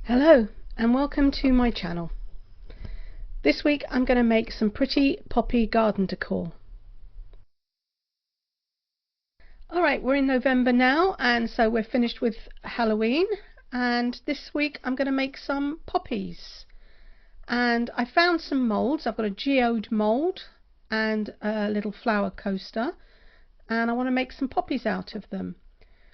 Hello and welcome to my channel. This week I'm going to make some pretty poppy garden decor. Alright, we're in November now and so we're finished with Halloween, and this week I'm going to make some poppies. And I found some moulds. I've got a geode mould and a little flower coaster, and I want to make some poppies out of them.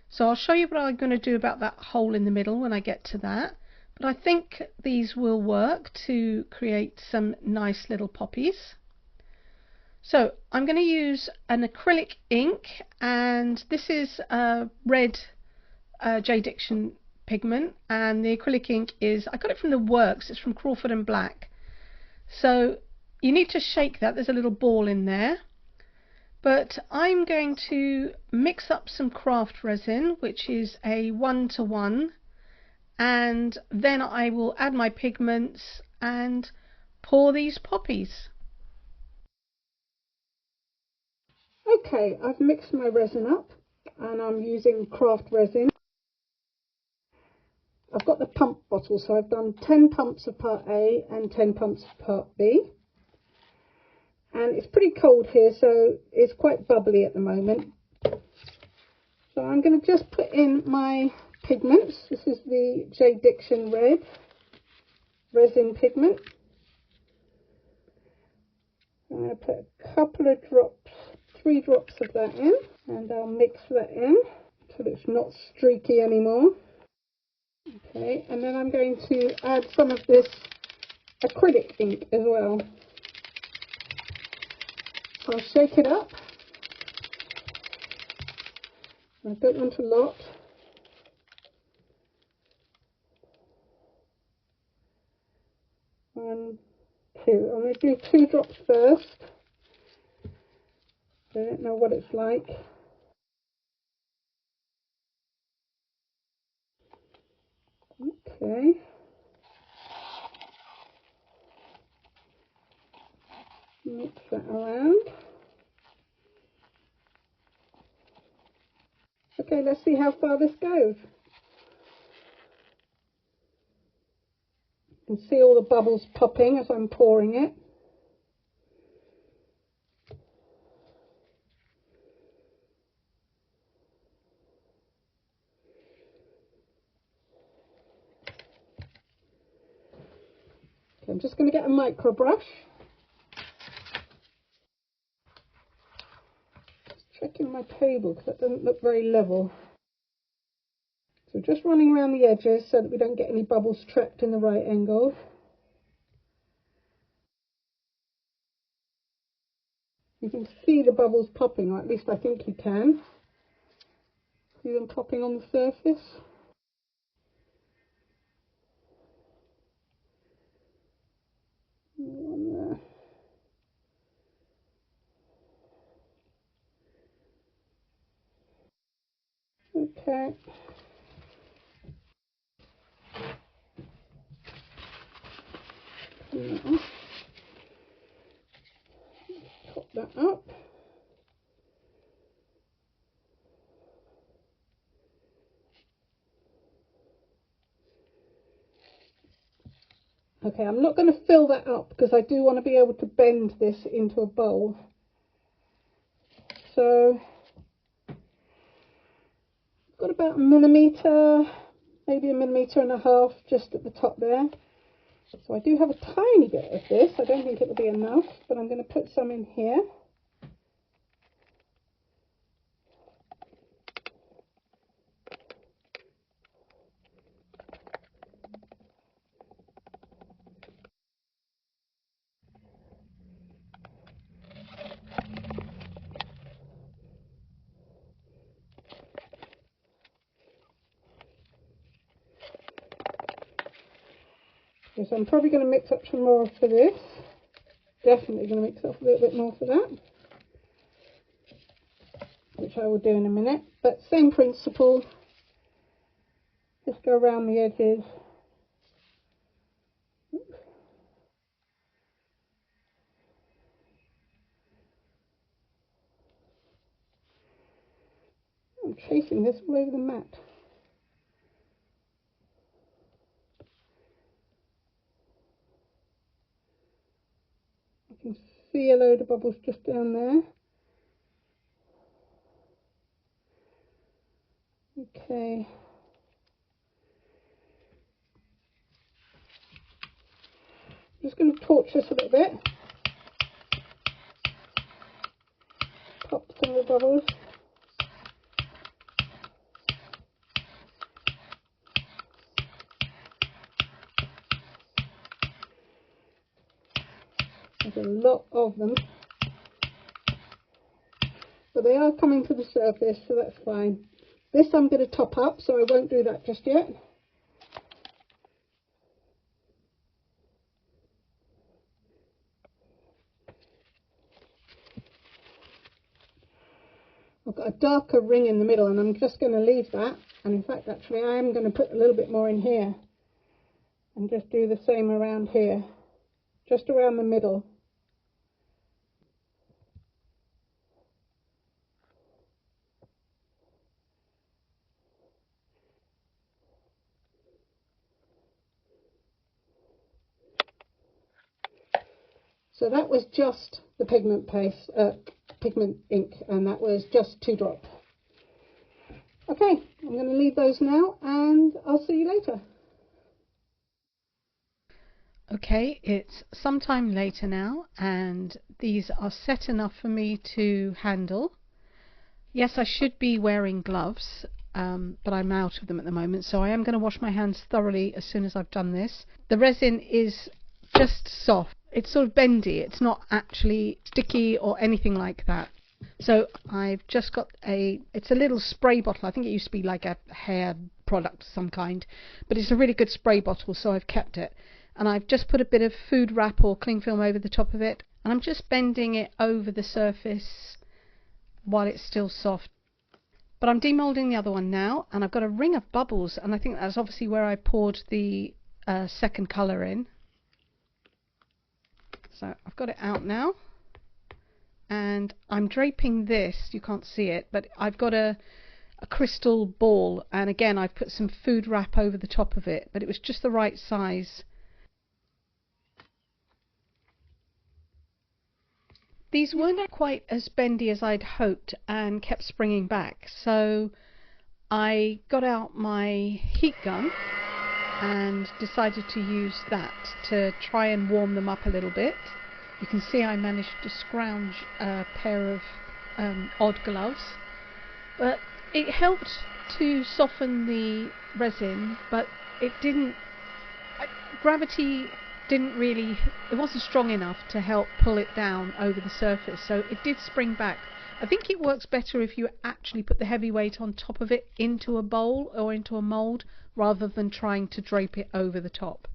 So I'll show you what I'm going to do about that hole in the middle when I get to that. But I think these will work to create some nice little poppies. So I'm going to use an acrylic ink, and this is a red JDiction pigment, and the acrylic ink is, I got it from the works, it's from Crawford and Black. So you need to shake that, there's a little ball in there. But I'm going to mix up some craft resin, which is a 1:1, and then I will add my pigments and pour these poppies. Okay, I've mixed my resin up and I'm using craft resin. I've got the pump bottle, so I've done 10 pumps of part A and 10 pumps of part B. And it's pretty cold here, so it's quite bubbly at the moment. So I'm going to just put in my pigments. This is the JDiction red resin pigment. I'm going to put a couple of drops, 3 drops of that in, and I'll mix that in until it's not streaky anymore. Okay, and then I'm going to add some of this acrylic ink as well. So I'll shake it up. I don't want a lot. 1, 2. I'm going to do 2 drops first. I don't know what it's like. Okay. Mix that around. Okay, let's see how far this goes. You can see all the bubbles popping as I'm pouring it. Okay, I'm just going to get a micro brush. Just checking my table because that doesn't look very level. So just running around the edges so that we don't get any bubbles trapped in the right angle. You can see the bubbles popping, or at least I think you can. See them popping on the surface? One there. Okay. Top that up. Okay, I'm not going to fill that up because I do want to be able to bend this into a bowl. So I've got about 1 millimetre, maybe 1.5 millimetres just at the top there. So I do have a tiny bit of this. I don't think it will be enough, but I'm going to put some in here. So I'm probably going to mix up some more for this. Definitely going to mix up a little bit more for that, which I will do in a minute. But same principle, just go around the edges. I'm tracing this all over the mat. You can see a load of bubbles just down there. Okay. I'm just going to torch this a little bit. Pop some of the bubbles. There's a lot of them, but they are coming to the surface, so that's fine. This I'm going to top up, so I won't do that just yet. I've got a darker ring in the middle, and I'm just going to leave that. And in fact, actually, I am going to put a little bit more in here and just do the same around here, just around the middle. So that was just the pigment paste, pigment ink, and that was just 2 drops. Okay, I'm going to leave those now, and I'll see you later. Okay, it's sometime later now, and these are set enough for me to handle. Yes, I should be wearing gloves, but I'm out of them at the moment, so I am going to wash my hands thoroughly as soon as I've done this. The resin is just soft. It's sort of bendy. It's not actually sticky or anything like that. So I've just got it's a little spray bottle. I think it used to be like a hair product of some kind, but it's a really good spray bottle, so I've kept it. And I've just put a bit of food wrap or cling film over the top of it, and I'm just bending it over the surface while it's still soft. But I'm demoulding the other one now, and I've got a ring of bubbles, and I think that's obviously where I poured the second colour in. So I've got it out now, and I'm draping this. You can't see it, but I've got a crystal ball, and again I've put some food wrap over the top of it, but it was just the right size. These weren't quite as bendy as I'd hoped and kept springing back, so I got out my heat gun and decided to use that to try and warm them up a little bit. You can see I managed to scrounge a pair of odd gloves, but it helped to soften the resin, but it didn't, gravity didn't really, it wasn't strong enough to help pull it down over the surface, so it did spring back. I think it works better if you actually put the heavy weight on top of it into a bowl or into a mould, rather than trying to drape it over the top.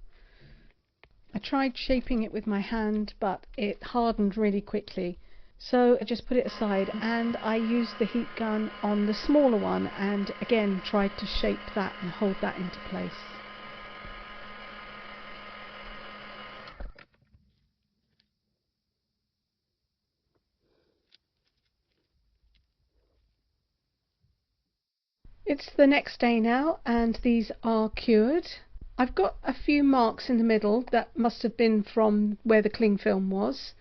I tried shaping it with my hand, but it hardened really quickly, so I just put it aside, and I used the heat gun on the smaller one and again tried to shape that and hold that into place. It's the next day now, and these are cured. I've got a few marks in the middle that must have been from where the cling film was,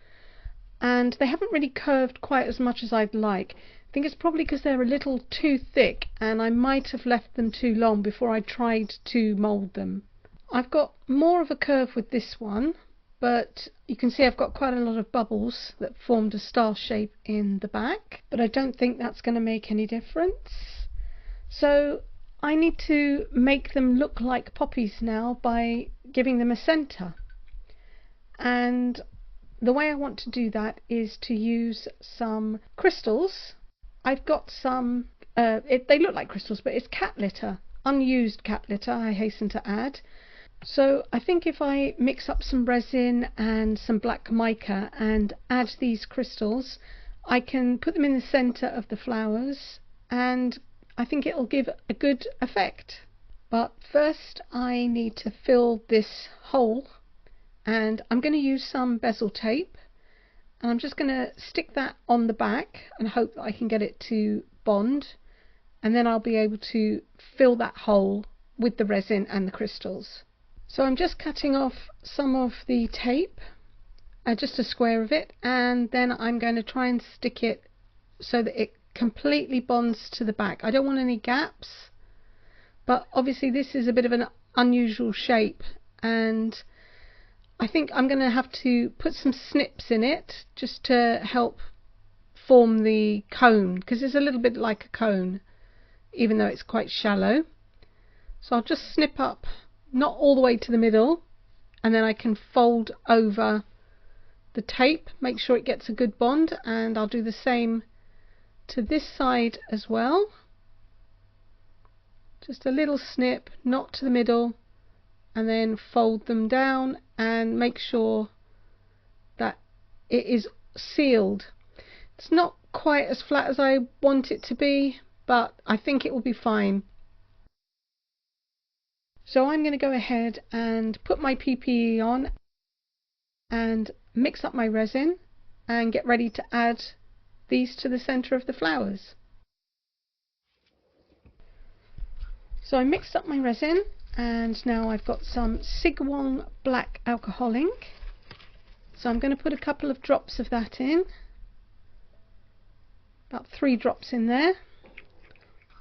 and they haven't really curved quite as much as I'd like. I think it's probably because they're a little too thick, and I might have left them too long before I tried to mould them. I've got more of a curve with this one, but you can see I've got quite a lot of bubbles that formed a star shape in the back, but I don't think that's going to make any difference. So I need to make them look like poppies now by giving them a centre, and the way I want to do that is to use some crystals. I've got some, they look like crystals, but it's cat litter, unused cat litter, I hasten to add. So I think if I mix up some resin and some black mica and add these crystals, I can put them in the centre of the flowers, and I think it'll give a good effect. But first I need to fill this hole, and I'm going to use some bezel tape, and I'm just going to stick that on the back and hope that I can get it to bond, and then I'll be able to fill that hole with the resin and the crystals. So I'm just cutting off some of the tape, just a square of it, and then I'm going to try and stick it so that it completely bonds to the back. I don't want any gaps, but obviously this is a bit of an unusual shape, and I think I'm going to have to put some snips in it just to help form the cone, because it's a little bit like a cone even though it's quite shallow. So I'll just snip up, not all the way to the middle, and then I can fold over the tape, make sure it gets a good bond, and I'll do the same to this side as well. Just a little snip, not to the middle, and then fold them down and make sure that it is sealed. It's not quite as flat as I want it to be, but I think it will be fine. So I'm going to go ahead and put my PPE on and mix up my resin and get ready to add these to the center of the flowers. So I mixed up my resin, and now I've got some Sigwong black alcohol ink. So I'm going to put a couple of drops of that in, about 3 drops in there,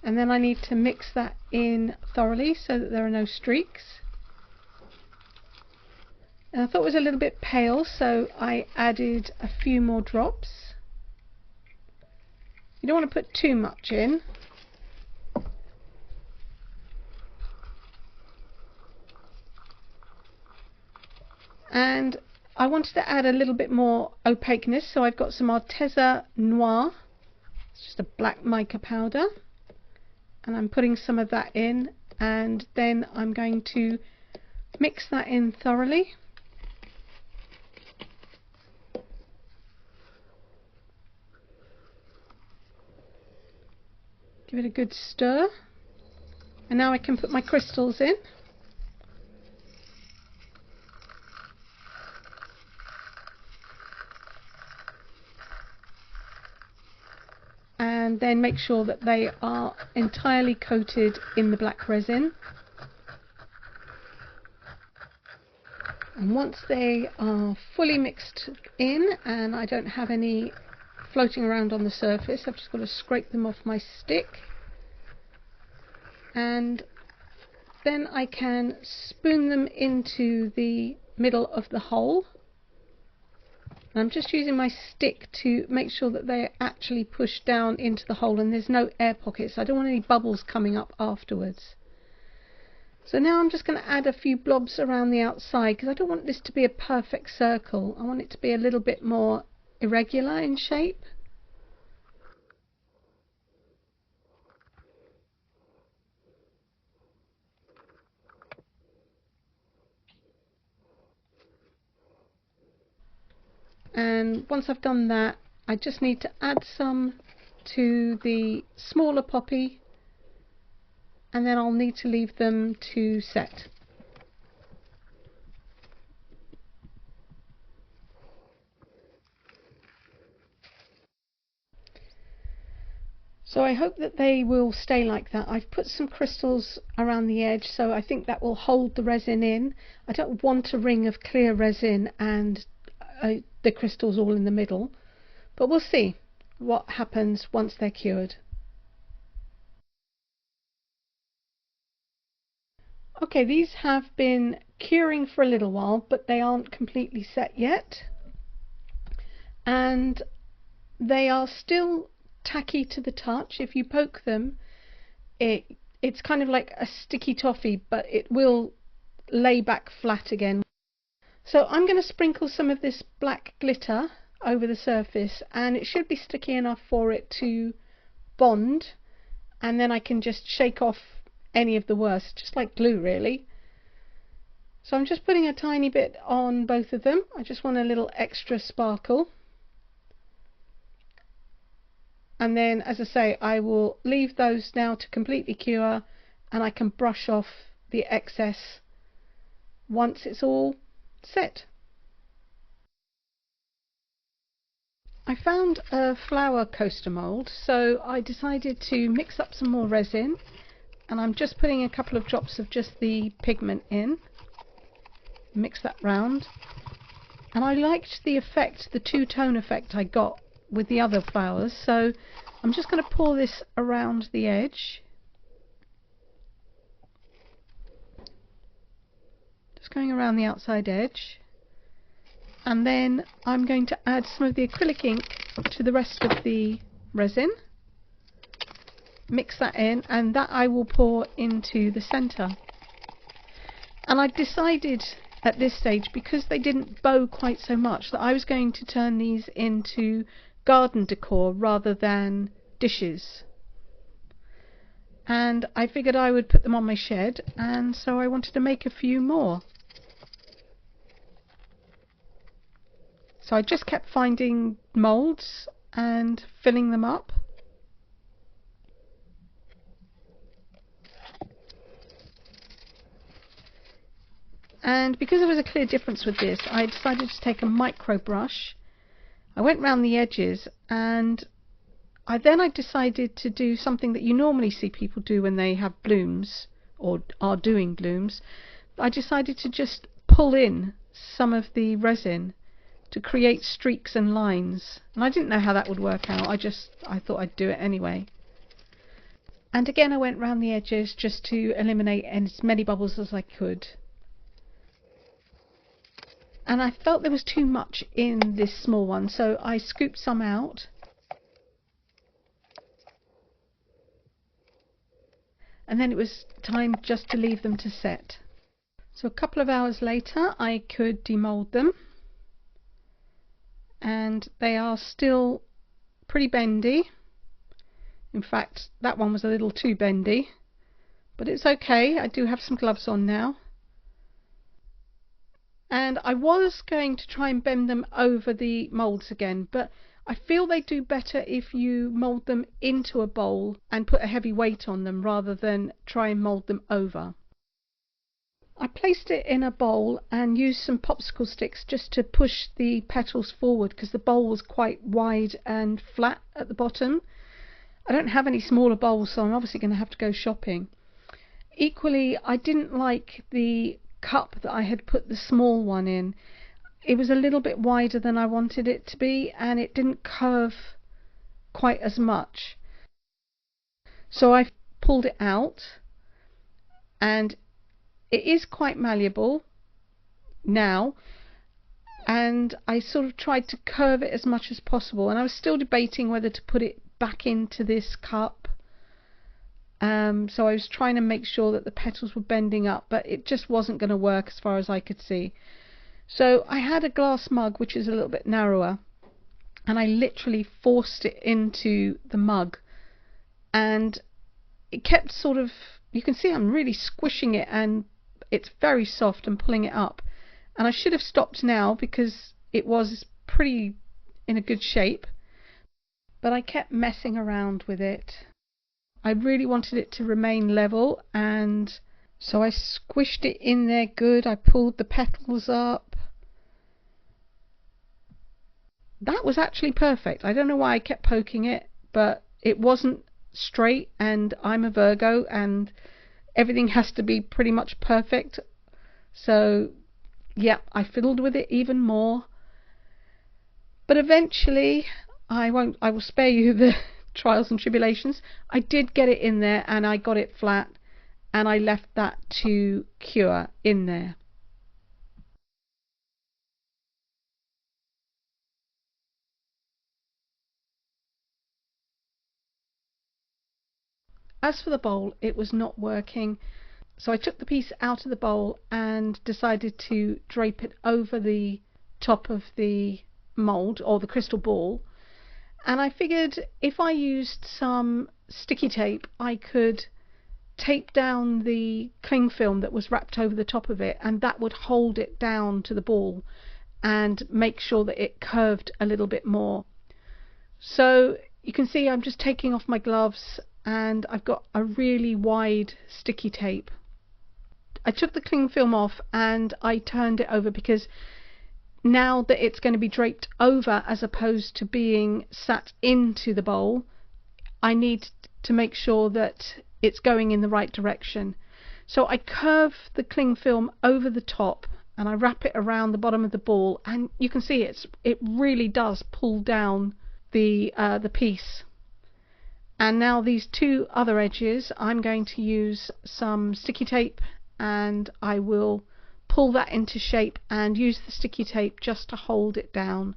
and then I need to mix that in thoroughly so that there are no streaks. And I thought it was a little bit pale, so I added a few more drops. You don't want to put too much in. And I wanted to add a little bit more opaqueness, so I've got some Arteza Noir. It's just a black mica powder, and I'm putting some of that in, and then I'm going to mix that in thoroughly. Give it a good stir, and now I can put my crystals in. And then make sure that they are entirely coated in the black resin. And once they are fully mixed in and I don't have any floating around on the surface, I've just got to scrape them off my stick, and then I can spoon them into the middle of the hole. I'm just using my stick to make sure that they're actually pushed down into the hole and there's no air pockets. I don't want any bubbles coming up afterwards. So now I'm just going to add a few blobs around the outside, because I don't want this to be a perfect circle. I want it to be a little bit more irregular in shape. And once I've done that, I just need to add some to the smaller poppy, and then I'll need to leave them to set. So I hope that they will stay like that. I've put some crystals around the edge, so I think that will hold the resin in. I don't want a ring of clear resin and the crystals all in the middle, but we'll see what happens once they're cured. Okay, these have been curing for a little while, but they aren't completely set yet, and they are still tacky to the touch. If you poke them, it's kind of like a sticky toffee, but it will lay back flat again. So I'm going to sprinkle some of this black glitter over the surface, and it should be sticky enough for it to bond, and then I can just shake off any of the worst, just like glue really. So I'm just putting a tiny bit on both of them. I just want a little extra sparkle. And then, as I say, I will leave those now to completely cure, and I can brush off the excess once it's all set. I found a flower coaster mould, so I decided to mix up some more resin, and I'm just putting a couple of drops of just the pigment in. Mix that round, And I liked the effect, the two-tone effect I got with the other flowers, so I'm just going to pour this around the edge. Just going around the outside edge. And then I'm going to add some of the acrylic ink to the rest of the resin. Mix that in, and that I will pour into the centre. And I've decided at this stage, because they didn't bow quite so much, that I was going to turn these into garden decor rather than dishes. And I figured I would put them on my shed, and so I wanted to make a few more. So I just kept finding moulds and filling them up. And because there was a clear difference with this, I decided to take a micro brush. I went round the edges, and I decided to do something that you normally see people do when they have blooms or are doing blooms. I decided to just pull in some of the resin to create streaks and lines, and I didn't know how that would work out. I thought I'd do it anyway. And again, I went round the edges just to eliminate as many bubbles as I could. And I felt there was too much in this small one, so I scooped some out. And then it was time just to leave them to set. So a couple of hours later I could demold them. And they are still pretty bendy. In fact, that one was a little too bendy. But it's okay, I do have some gloves on now. And I was going to try and bend them over the moulds again, but I feel they do better if you mould them into a bowl and put a heavy weight on them rather than try and mould them over. I placed it in a bowl and used some popsicle sticks just to push the petals forward, because the bowl was quite wide and flat at the bottom. I don't have any smaller bowls, so I'm obviously going to have to go shopping. Equally, I didn't like the cup that I had put the small one in. It was a little bit wider than I wanted it to be, and it didn't curve quite as much. So I pulled it out, and it is quite malleable now, and I sort of tried to curve it as much as possible, and I was still debating whether to put it back into this cup. So I was trying to make sure that the petals were bending up, but it just wasn't going to work as far as I could see. So I had a glass mug which is a little bit narrower, and I literally forced it into the mug, and it kept sort of, you can see I'm really squishing it, and it's very soft and pulling it up. And I should have stopped now because it was pretty in a good shape, but I kept messing around with it. I really wanted it to remain level, and so I squished it in there good. I pulled the petals up. That was actually perfect. I don't know why I kept poking it, but it wasn't straight, and I'm a Virgo and everything has to be pretty much perfect. So yeah, I fiddled with it even more, but eventually I will spare you the trials and tribulations. I did get it in there, and I got it flat, and I left that to cure in there. As for the bowl, it was not working, so I took the piece out of the bowl and decided to drape it over the top of the mould, or the crystal ball. And I figured if I used some sticky tape, I could tape down the cling film that was wrapped over the top of it, and that would hold it down to the ball and make sure that it curved a little bit more. So you can see I'm just taking off my gloves, and I've got a really wide sticky tape. I took the cling film off and I turned it over, because now that it's going to be draped over as opposed to being sat into the bowl, I need to make sure that it's going in the right direction. So I curve the cling film over the top and I wrap it around the bottom of the ball, and you can see it really does pull down the piece. And now these two other edges, I'm going to use some sticky tape, and I will pull that into shape and use the sticky tape just to hold it down.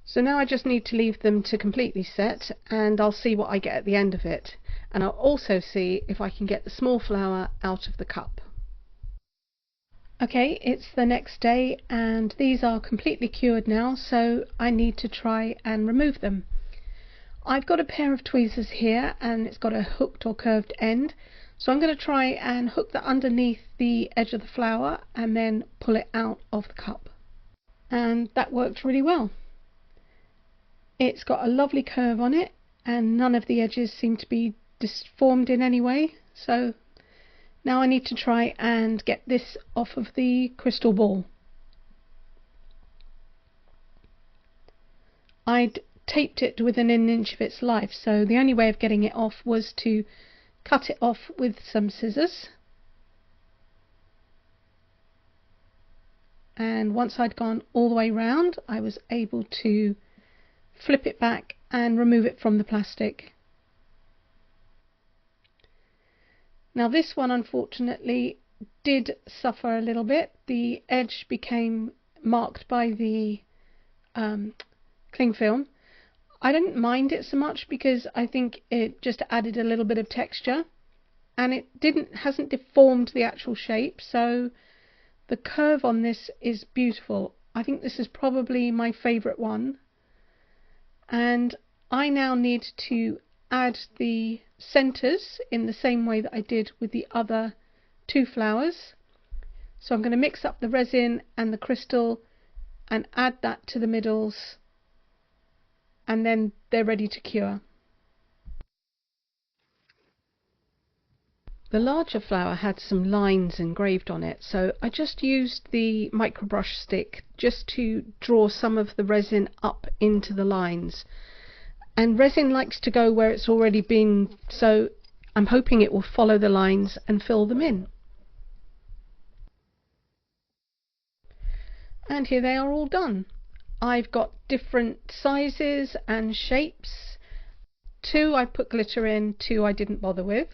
So now I just need to leave them to completely set, and I'll see what I get at the end of it, and I'll also see if I can get the small flower out of the cup. Okay, it's the next day and these are completely cured now, so I need to try and remove them. I've got a pair of tweezers here and it's got a hooked or curved end, so I'm going to try and hook that underneath the edge of the flower and then pull it out of the cup. And that worked really well. It's got a lovely curve on it and none of the edges seem to be deformed in any way, so now I need to try and get this off of the crystal ball. I'd taped it within an inch of its life, so the only way of getting it off was to cut it off with some scissors. And once I'd gone all the way round, I was able to flip it back and remove it from the plastic. Now this one unfortunately did suffer a little bit. The edge became marked by the cling film. I didn't mind it so much because I think it just added a little bit of texture, and it hasn't deformed the actual shape, so the curve on this is beautiful. I think this is probably my favourite one, and I now need to add the centres in the same way that I did with the other two flowers. So I'm going to mix up the resin and the crystal and add that to the middles, and then they're ready to cure. The larger flower had some lines engraved on it, so I just used the micro brush stick just to draw some of the resin up into the lines. And resin likes to go where it's already been, so I'm hoping it will follow the lines and fill them in. And here they are all done. I've got different sizes and shapes. 2 I put glitter in, 2 I didn't bother with.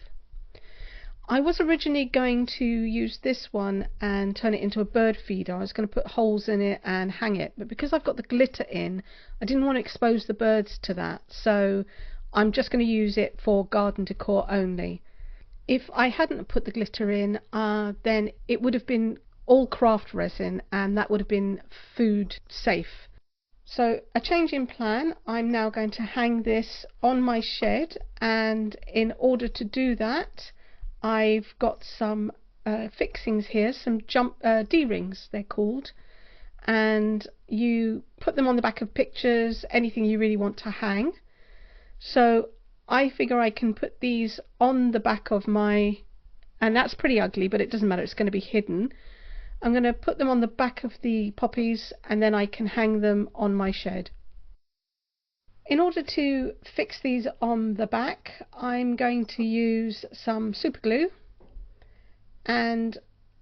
I was originally going to use this one and turn it into a bird feeder. I was going to put holes in it and hang it, but because I've got the glitter in, I didn't want to expose the birds to that, so I'm just going to use it for garden decor only. If I hadn't put the glitter in, then it would have been all craft resin and that would have been food safe. So a change in plan, I'm now going to hang this on my shed, and in order to do that I've got some fixings here, some D-rings they're called, and you put them on the back of pictures, anything you really want to hang. So I figure I can put these on the back of my, and that's pretty ugly but it doesn't matter, it's going to be hidden. I'm going to put them on the back of the poppies and then I can hang them on my shed. In order to fix these on the back, I'm going to use some super glue, and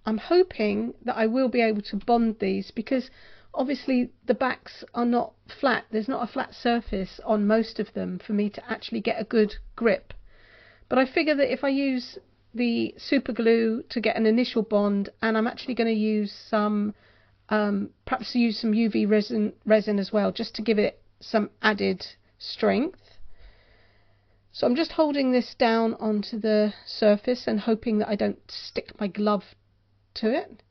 I'm hoping that I will be able to bond these, because obviously the backs are not flat, there's not a flat surface on most of them for me to actually get a good grip. But I figure that if I use the super glue to get an initial bond, and I'm actually going to use some perhaps use some UV resin as well, just to give it some added strength. So I'm just holding this down onto the surface and hoping that I don't stick my glove to it.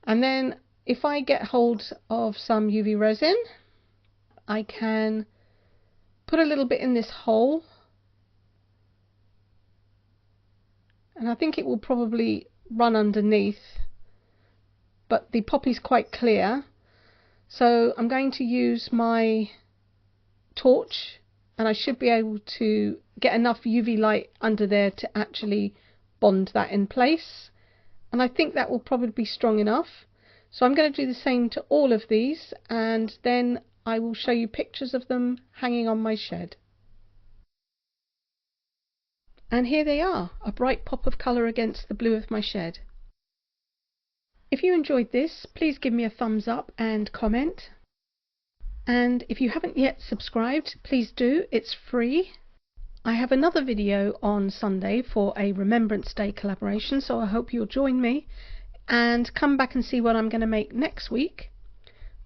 And then if I get hold of some UV resin, I can put a little bit in this hole, and I think it will probably run underneath, but the poppy's quite clear. So I'm going to use my torch, and I should be able to get enough UV light under there to actually bond that in place, and I think that will probably be strong enough. So I'm going to do the same to all of these, and then I will show you pictures of them hanging on my shed. And here they are, a bright pop of colour against the blue of my shed. If you enjoyed this, please give me a thumbs up and comment. And if you haven't yet subscribed, please do, it's free. I have another video on Sunday for a Remembrance Day collaboration, so I hope you'll join me and come back and see what I'm going to make next week.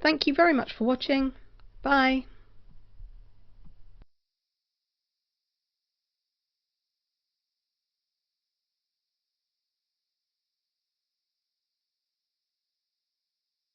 Thank you very much for watching. Bye.